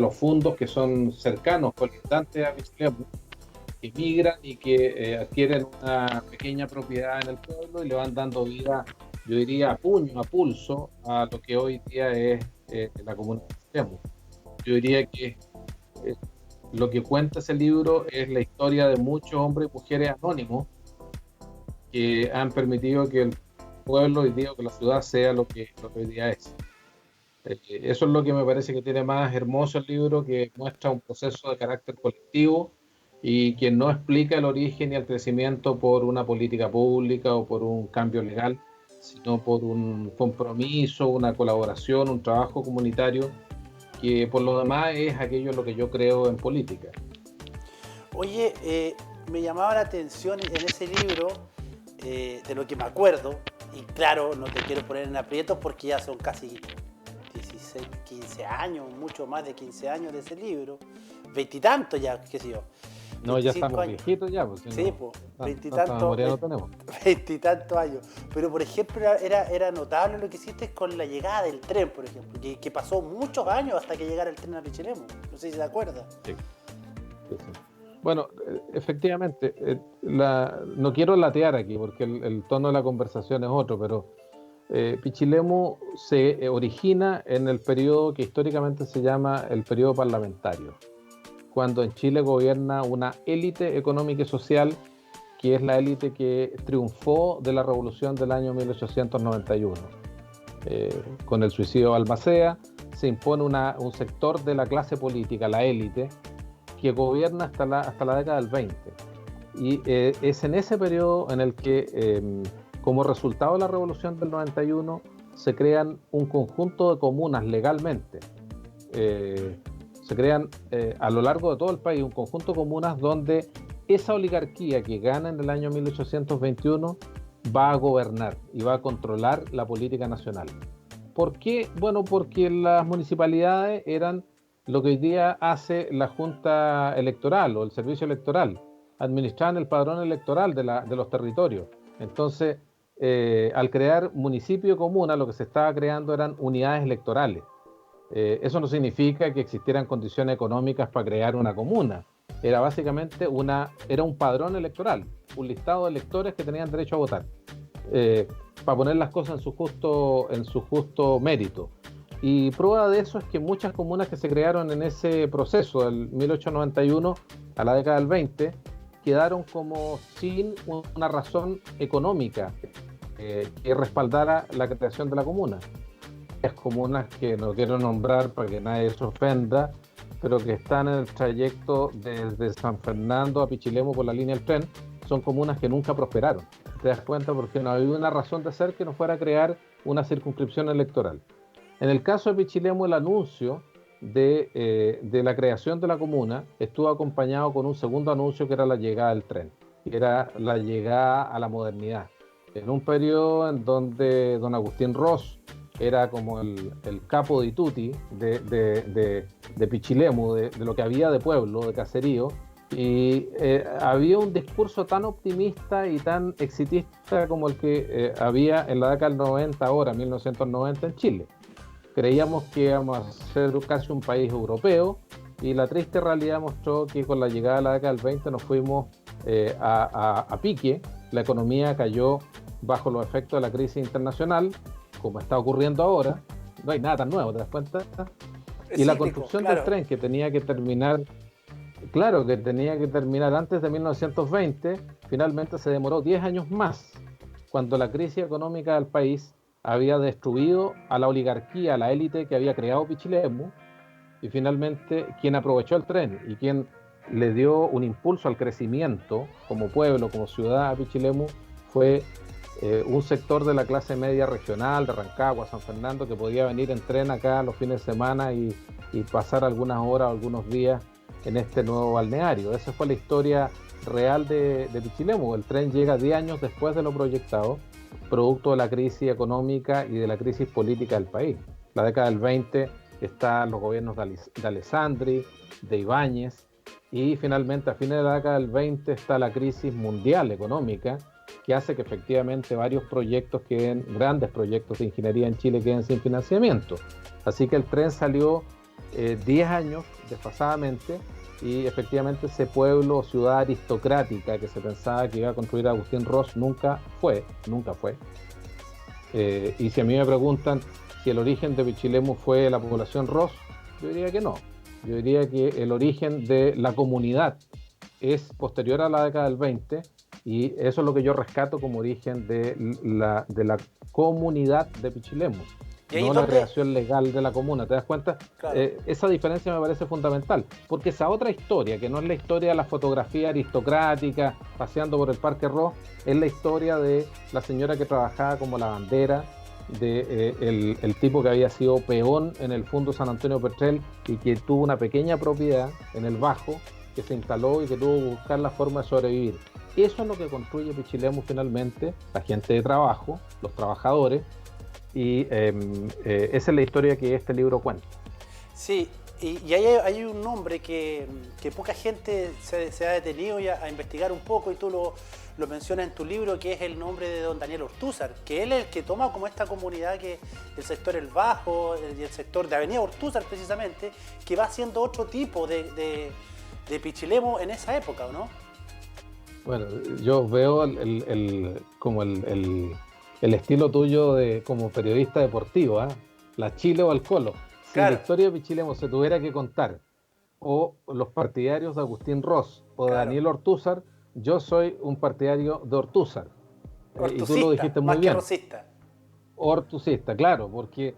los fundos que son cercanos, colindantes a Pichilemu, que migran y que adquieren una pequeña propiedad en el pueblo y le van dando vida, yo diría, a puño, a pulso, a lo que hoy día es la comuna de Pichilemu. Yo diría que eh, lo que cuenta ese libro es la historia de muchos hombres y mujeres anónimos que han permitido que el pueblo hoy día, que la ciudad sea lo que hoy día es. Eso es lo que me parece que tiene más hermoso el libro, que muestra un proceso de carácter colectivo y que no explica el origen y el crecimiento por una política pública o por un cambio legal, sino por un compromiso, una colaboración, un trabajo comunitario, que por lo demás es aquello en lo que yo creo en política. Oye, me llamaba la atención en ese libro, de lo que me acuerdo, y claro, no te quiero poner en aprietos porque ya son casi 16, 15 años, mucho más de 15 años de ese libro, veintitantos ya, qué sé yo, No, ya 25 estamos años. viejitos ya, pues si Sí, no, pues, tanta memoria no tenemos. veintitantos años. Pero, por ejemplo, era notable lo que hiciste con la llegada del tren, por ejemplo, que pasó muchos años hasta que llegara el tren a Pichilemu. No sé si se acuerda. Sí, sí, sí. Bueno, efectivamente, no quiero latear aquí porque el tono de la conversación es otro, pero Pichilemu se origina en el periodo que históricamente se llama el periodo parlamentario, cuando en Chile gobierna una élite económica y social que es la élite que triunfó de la revolución del año 1891. Con el suicidio de Balmaceda se impone un sector de la clase política, la élite, que gobierna hasta la década del 20. Y es en ese periodo en el que, como resultado de la revolución del 91, se crean un conjunto de comunas legalmente. Se crean a lo largo de todo el país un conjunto de comunas donde esa oligarquía que gana en el año 1821 va a gobernar y va a controlar la política nacional. ¿Por qué? Bueno, porque las municipalidades eran lo que hoy día hace la Junta Electoral o el Servicio Electoral. Administraban el padrón electoral de los territorios. Entonces, al crear municipio y comuna, lo que se estaba creando eran unidades electorales. Eso no significa que existieran condiciones económicas para crear una comuna. Era básicamente era un padrón electoral, un listado de electores que tenían derecho a votar, para poner las cosas en su justo mérito. Y prueba de eso es que muchas comunas que se crearon en ese proceso, del 1891 a la década del 20, quedaron como sin una razón económica que respaldara la creación de la comuna. Las comunas que no quiero nombrar para que nadie se ofenda, pero que están en el trayecto desde San Fernando a Pichilemu por la línea del tren, son comunas que nunca prosperaron. ¿Te das cuenta? Porque no había una razón de ser que no fuera a crear una circunscripción electoral. En el caso de Pichilemu, el anuncio de la creación de la comuna estuvo acompañado con un segundo anuncio que era la llegada del tren, que era la llegada a la modernidad. En un periodo en donde don Agustín Ross era como el capo di tutti de Pichilemu, de lo que había de pueblo, de caserío, y había un discurso tan optimista y tan exitista como el que había en la década del 90, ahora, 1990, en Chile. Creíamos que íbamos a ser casi un país europeo y la triste realidad mostró que con la llegada de la década del 20 nos fuimos a pique, la economía cayó bajo los efectos de la crisis internacional, como está ocurriendo ahora. No hay nada tan nuevo, ¿te das cuenta? Y la construcción del tren que tenía que terminar, claro, que tenía que terminar antes de 1920, finalmente se demoró 10 años más, cuando la crisis económica del país había destruido a la oligarquía, a la élite que había creado Pichilemu, y finalmente quien aprovechó el tren y quien le dio un impulso al crecimiento como pueblo, como ciudad a Pichilemu, fue un sector de la clase media regional de Rancagua, San Fernando, que podía venir en tren acá los fines de semana y pasar algunas horas o algunos días en este nuevo balneario. Esa fue la historia real de Pichilemu. El tren llega 10 años después de lo proyectado, producto de la crisis económica y de la crisis política del país. La década del 20 están los gobiernos de Alessandri, de Ibáñez, y finalmente a fines de la década del 20 está la crisis mundial económica, que hace que efectivamente varios proyectos grandes proyectos de ingeniería en Chile queden sin financiamiento. Así que el tren salió 10 años desfasadamente, y efectivamente ese pueblo o ciudad aristocrática que se pensaba que iba a construir Agustín Ross nunca fue. Y si a mí me preguntan si el origen de Pichilemu fue la población Ross, yo diría que no. Yo diría que el origen de la comunidad es posterior a la década del 20, y eso es lo que yo rescato como origen de la comunidad de Pichilemu, no la creación legal de la comuna. ¿Te das cuenta? Claro. Esa diferencia me parece fundamental, porque esa otra historia, que no es la historia de la fotografía aristocrática paseando por el Parque Ross, es la historia de la señora que trabajaba como lavandera, de el tipo que había sido peón en el Fondo San Antonio Petrel y que tuvo una pequeña propiedad en el Bajo, que se instaló y que tuvo que buscar la forma de sobrevivir. Eso es lo que construye Pichilemu finalmente, la gente de trabajo, los trabajadores, y esa es la historia que este libro cuenta. Sí, y hay un nombre que poca gente se ha detenido ya a investigar un poco, y tú lo mencionas en tu libro, que es el nombre de don Daniel Ortúzar, que él es el que toma como esta comunidad, que el sector El Bajo y el sector de Avenida Ortúzar precisamente, que va haciendo otro tipo de Pichilemu en esa época, ¿o no? Bueno, yo veo como el estilo tuyo como periodista deportivo, ¿eh? La Chile o al Colo. Si claro, la historia de Pichilemu se tuviera que contar, o los partidarios de Agustín Ross o de claro, Daniel Ortúzar, yo soy un partidario de Ortúzar. Y tú lo dijiste muy bien. Ortucista, claro, porque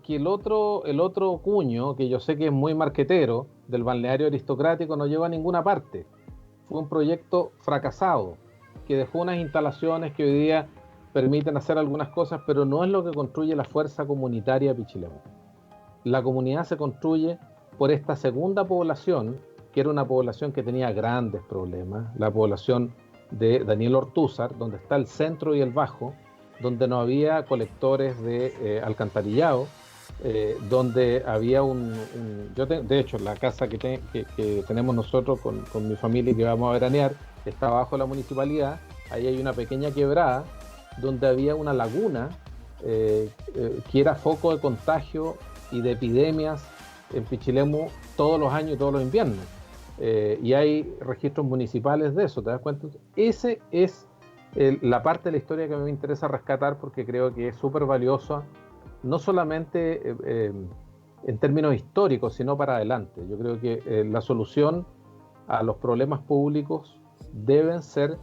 el otro cuño, que yo sé que es muy marquetero, del balneario aristocrático, no lleva a ninguna parte. Fue un proyecto fracasado, que dejó unas instalaciones que hoy día permiten hacer algunas cosas, pero no es lo que construye la fuerza comunitaria de Pichilemu. La comunidad se construye por esta segunda población, que era una población que tenía grandes problemas, la población de Daniel Ortúzar, donde está el centro y el Bajo, donde no había colectores de alcantarillado, donde había de hecho, la casa que tenemos nosotros con mi familia, que vamos a veranear, está bajo la municipalidad. Ahí hay una pequeña quebrada donde había una laguna que era foco de contagio y de epidemias en Pichilemu todos los años y todos los inviernos. Y hay registros municipales de eso, ¿te das cuenta? Ese es la parte de la historia que a mí me interesa rescatar, porque creo que es súper valiosa, no solamente en términos históricos, sino para adelante. Yo creo que la solución a los problemas públicos deben ser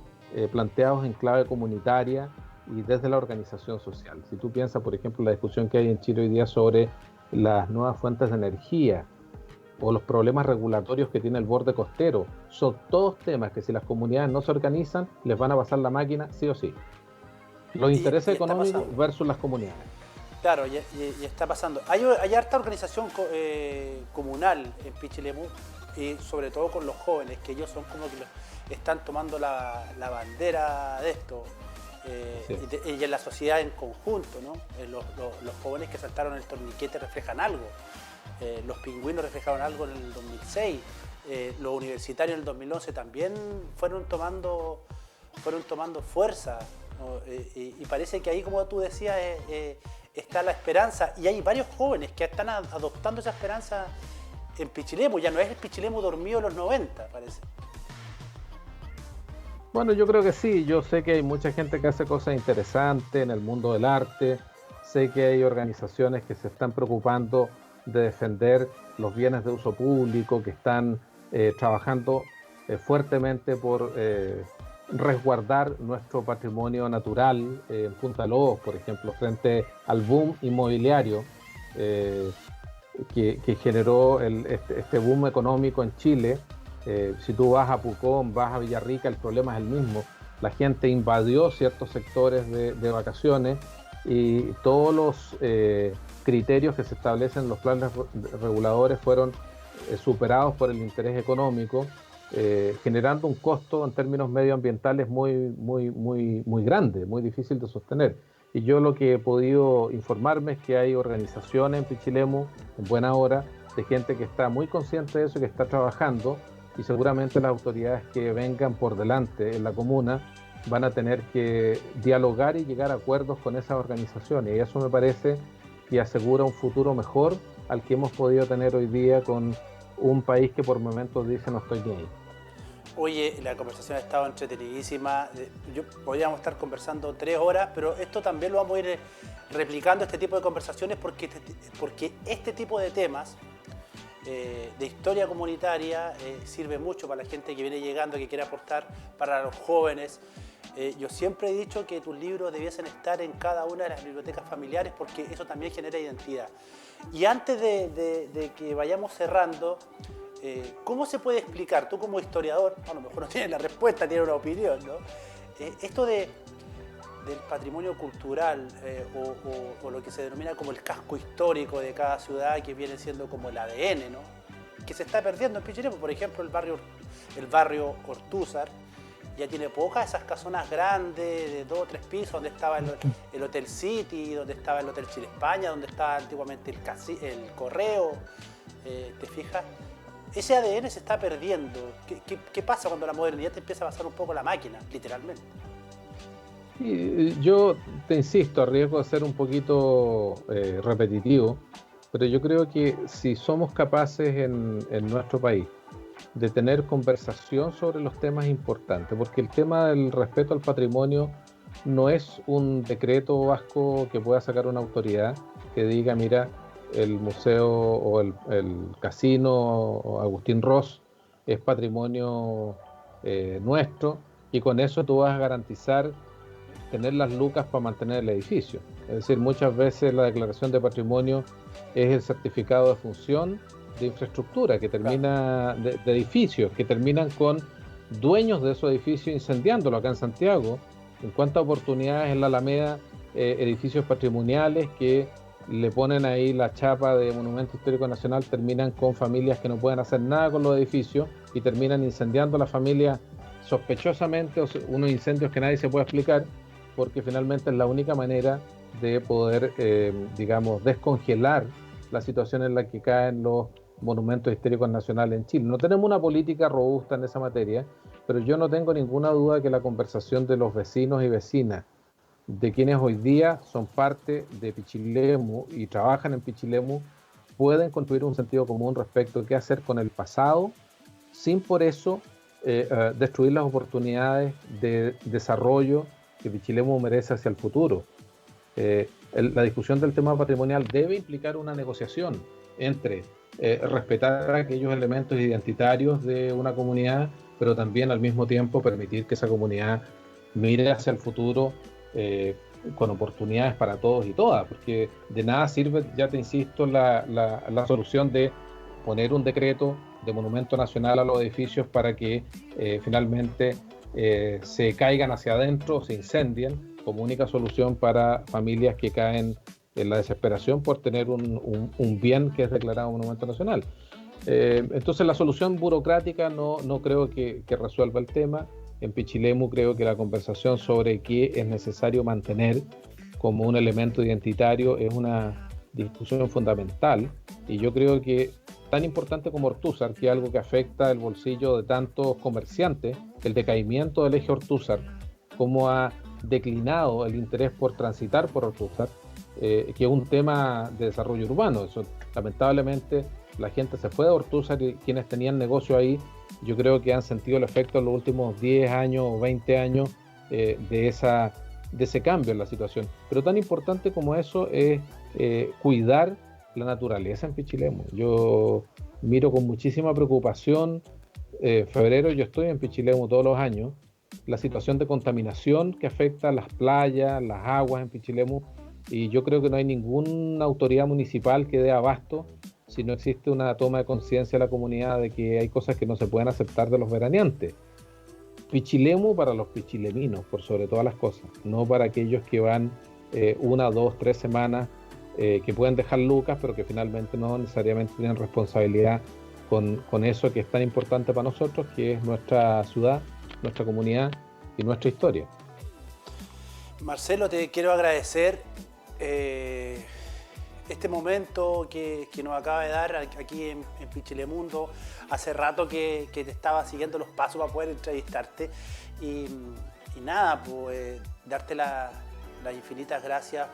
planteados en clave comunitaria y desde la organización social. Si tú piensas, por ejemplo, la discusión que hay en Chile hoy día sobre las nuevas fuentes de energía o los problemas regulatorios que tiene el borde costero, son todos temas que, si las comunidades no se organizan, les van a pasar la máquina sí o sí. Los intereses económicos versus las comunidades. Claro, y está pasando. Hay harta organización comunal en Pichilemu, y sobre todo con los jóvenes, que ellos son como que están tomando la bandera de esto. Sí. Y en la sociedad en conjunto, ¿no? Los jóvenes que saltaron el torniquete reflejan algo. Los pingüinos reflejaron algo en el 2006. Los universitarios en el 2011 también fueron tomando fuerza, ¿no? Y parece que ahí, como tú decías, está la esperanza, y hay varios jóvenes que están adoptando esa esperanza en Pichilemu. Ya no es el Pichilemu dormido de los 90, parece. Bueno, yo creo que sí. Yo sé que hay mucha gente que hace cosas interesantes en el mundo del arte. Sé que hay organizaciones que se están preocupando de defender los bienes de uso público, que están trabajando fuertemente por resguardar nuestro patrimonio natural en Punta Lobos, por ejemplo, frente al boom inmobiliario que generó este boom económico en Chile, Si tú vas a Pucón, vas a Villarrica, el problema es el mismo. La gente invadió ciertos sectores de vacaciones y todos los criterios que se establecen en los planes reguladores fueron superados por el interés económico, generando un costo en términos medioambientales muy grande, muy difícil de sostener. Y yo lo que he podido informarme es que hay organizaciones en Pichilemu, en buena hora, de gente que está muy consciente de eso, que está trabajando, y seguramente las autoridades que vengan por delante en la comuna van a tener que dialogar y llegar a acuerdos con esas organizaciones. Y eso me parece que asegura un futuro mejor al que hemos podido tener hoy día con un país que por momentos dice no estoy ni ahí. Oye, la conversación ha estado entretenidísima. Podríamos estar conversando 3 horas, pero esto también lo vamos a ir replicando, este tipo de conversaciones, porque este tipo de temas de historia comunitaria sirve mucho para la gente que viene llegando, que quiere aportar, para los jóvenes. Yo siempre he dicho que tus libros debiesen estar en cada una de las bibliotecas familiares, porque eso también genera identidad. Y antes de que vayamos cerrando, ¿cómo se puede explicar, tú como historiador, a lo mejor no tienes la respuesta, tienes una opinión, ¿no? Esto del patrimonio cultural o lo que se denomina como el casco histórico de cada ciudad, que viene siendo como el ADN, ¿no? Que se está perdiendo en Pichilemu. Por ejemplo, el barrio Ortúzar ya tiene pocas esas casonas grandes de 2 o 3 pisos, donde estaba el Hotel City, donde estaba el Hotel Chile España, donde estaba antiguamente el Correo. ¿Te fijas? Ese ADN se está perdiendo. ¿Qué pasa cuando la modernidad te empieza a pasar un poco la máquina, literalmente? Y yo te insisto, a riesgo de ser un poquito repetitivo, pero yo creo que si somos capaces en nuestro país de tener conversación sobre los temas importantes, porque el tema del respeto al patrimonio no es un decreto vasco que pueda sacar una autoridad que diga, mira, el museo o el casino Agustín Ross es patrimonio nuestro, y con eso tú vas a garantizar tener las lucas para mantener el edificio. Es decir, muchas veces la declaración de patrimonio es el certificado de función de infraestructura que termina, de edificios que terminan con dueños de esos edificios incendiándolo. Acá en Santiago, en cuántas oportunidades en la Alameda, edificios patrimoniales que le ponen ahí la chapa de Monumento Histórico Nacional, terminan con familias que no pueden hacer nada con los edificios y terminan incendiando a la familia sospechosamente, unos incendios que nadie se puede explicar, porque finalmente es la única manera de poder, digamos, descongelar la situación en la que caen los monumentos históricos nacionales en Chile. No tenemos una política robusta en esa materia, pero yo no tengo ninguna duda que la conversación de los vecinos y vecinas, de quienes hoy día son parte de Pichilemu y trabajan en Pichilemu, pueden construir un sentido común respecto a qué hacer con el pasado, sin por eso destruir las oportunidades de desarrollo que Pichilemu merece hacia el futuro. La discusión del tema patrimonial debe implicar una negociación entre respetar aquellos elementos identitarios de una comunidad, pero también al mismo tiempo permitir que esa comunidad mire hacia el futuro con oportunidades para todos y todas, porque de nada sirve, ya te insisto, la solución de poner un decreto de monumento nacional a los edificios para que finalmente se caigan hacia adentro, se incendien, como única solución para familias que caen en la desesperación por tener un bien que es declarado monumento nacional. Entonces la solución burocrática no creo que resuelva el tema. En Pichilemu creo que la conversación sobre qué es necesario mantener como un elemento identitario es una discusión fundamental, y yo creo que tan importante como Ortúzar, que es algo que afecta el bolsillo de tantos comerciantes, el decaimiento del eje Ortúzar, cómo ha declinado el interés por transitar por Ortúzar, que es un tema de desarrollo urbano. Eso, lamentablemente la gente se fue de Ortúzar y quienes tenían negocio ahí, yo creo que han sentido el efecto en los últimos 10 años o 20 años de ese cambio en la situación. Pero tan importante como eso es cuidar la naturaleza en Pichilemu. Yo miro con muchísima preocupación, febrero yo estoy en Pichilemu todos los años, la situación de contaminación que afecta a las playas, las aguas en Pichilemu, y yo creo que no hay ninguna autoridad municipal que dé abasto si no existe una toma de conciencia de la comunidad de que hay cosas que no se pueden aceptar de los veraneantes. Pichilemu para los pichileminos, por sobre todas las cosas, no para aquellos que van 1, 2, 3 semanas, que pueden dejar lucas, pero que finalmente no necesariamente tienen responsabilidad con eso que es tan importante para nosotros, que es nuestra ciudad, nuestra comunidad y nuestra historia. Marcelo, te quiero agradecer este momento que nos acaba de dar aquí en Pichilemundo. Hace rato que te estaba siguiendo los pasos para poder entrevistarte y nada, pues darte las infinitas gracias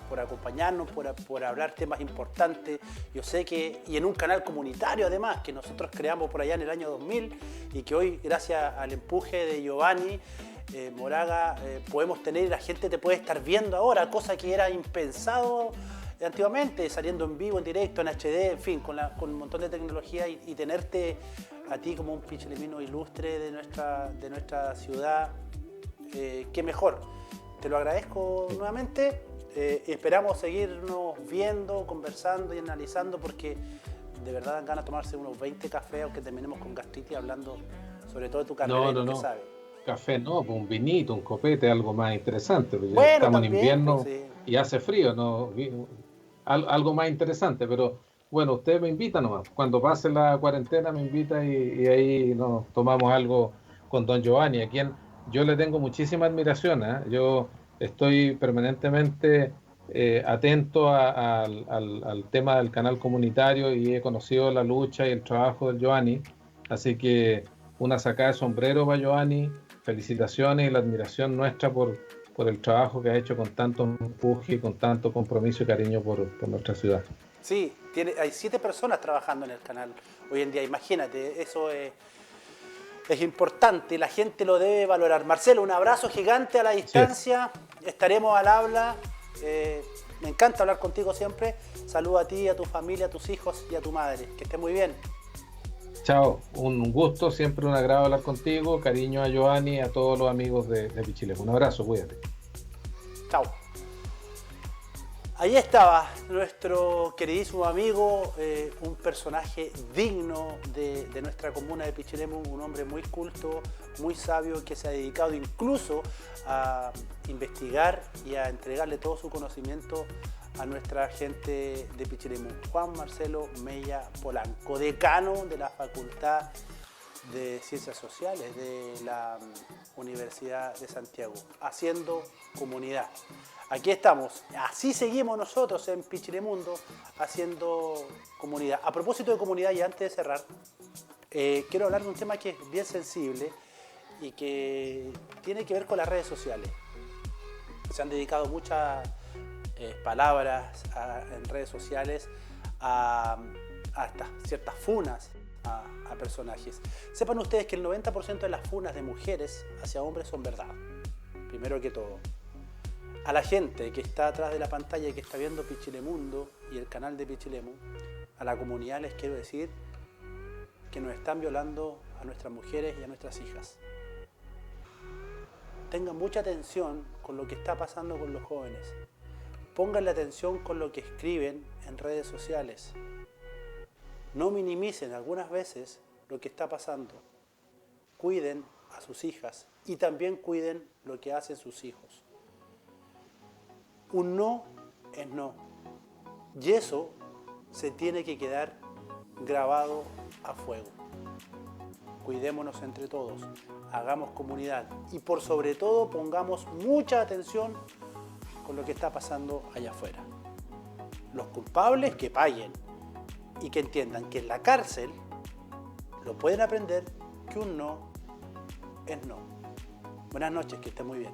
por acompañarnos, por hablar temas importantes. Yo sé que, y en un canal comunitario además, que nosotros creamos por allá en el año 2000 y que hoy, gracias al empuje de Giovanni Moraga, podemos tener, y la gente te puede estar viendo ahora, cosa que era impensado antiguamente, saliendo en vivo, en directo, en HD, en fin, con un montón de tecnología y tenerte a ti como un pichilemino ilustre de nuestra ciudad, qué mejor. Te lo agradezco nuevamente. Esperamos seguirnos viendo, conversando y analizando, porque de verdad dan ganas de tomarse unos 20 cafés, aunque terminemos con gastritis, hablando sobre todo de tu carrera y lo que sabes. Café no, pues un vinito, un copete, algo más interesante. Porque bueno, estamos también, en invierno, pues, sí. Y hace frío, ¿no? Algo más interesante, pero bueno, usted me invita nomás. Cuando pase la cuarentena me invita y ahí nos tomamos algo con don Giovanni, a quien yo le tengo muchísima admiración, ¿eh? Yo estoy permanentemente atento al tema del canal comunitario y he conocido la lucha y el trabajo del Giovanni, así que una sacada de sombrero para Giovanni, felicitaciones y la admiración nuestra por el trabajo que ha hecho con tanto empuje y con tanto compromiso y cariño por nuestra ciudad. Sí, hay 7 personas trabajando en el canal hoy en día, imagínate, eso es importante, la gente lo debe valorar. Marcelo, un abrazo gigante a la distancia, sí. Estaremos al habla, me encanta hablar contigo siempre. Saludo a ti, a tu familia, a tus hijos y a tu madre, que estés muy bien. Chao, un gusto, siempre un agrado hablar contigo, cariño a Giovanni y a todos los amigos de Pichilemu. Un abrazo, cuídate. Chao. Ahí estaba nuestro queridísimo amigo, un personaje digno de nuestra comuna de Pichilemu, un hombre muy culto, muy sabio, que se ha dedicado incluso a investigar y a entregarle todo su conocimiento a nuestra gente de Pichilemu. Juan Marcelo Mella Polanco, decano de la Facultad de Ciencias Sociales de la Universidad de Santiago, haciendo comunidad. Aquí estamos, así seguimos nosotros en Pichilemundo, haciendo comunidad. A propósito de comunidad, y antes de cerrar, quiero hablar de un tema que es bien sensible y que tiene que ver con las redes sociales. Se han dedicado muchas palabras en redes sociales a ciertas funas a personajes. Sepan ustedes que el 90% de las funas de mujeres hacia hombres son verdad, primero que todo. A la gente que está atrás de la pantalla y que está viendo Pichilemundo y el canal de Pichilemu, a la comunidad les quiero decir que nos están violando a nuestras mujeres y a nuestras hijas. Tengan mucha atención con lo que está pasando con los jóvenes. Pónganle atención con lo que escriben en redes sociales. No minimicen algunas veces lo que está pasando. Cuiden a sus hijas y también cuiden lo que hacen sus hijos. Un no es no. Y eso se tiene que quedar grabado a fuego. Cuidémonos entre todos, hagamos comunidad y por sobre todo pongamos mucha atención con lo que está pasando allá afuera. Los culpables que paguen y que entiendan que en la cárcel lo pueden aprender que un no es no. Buenas noches, que estén muy bien.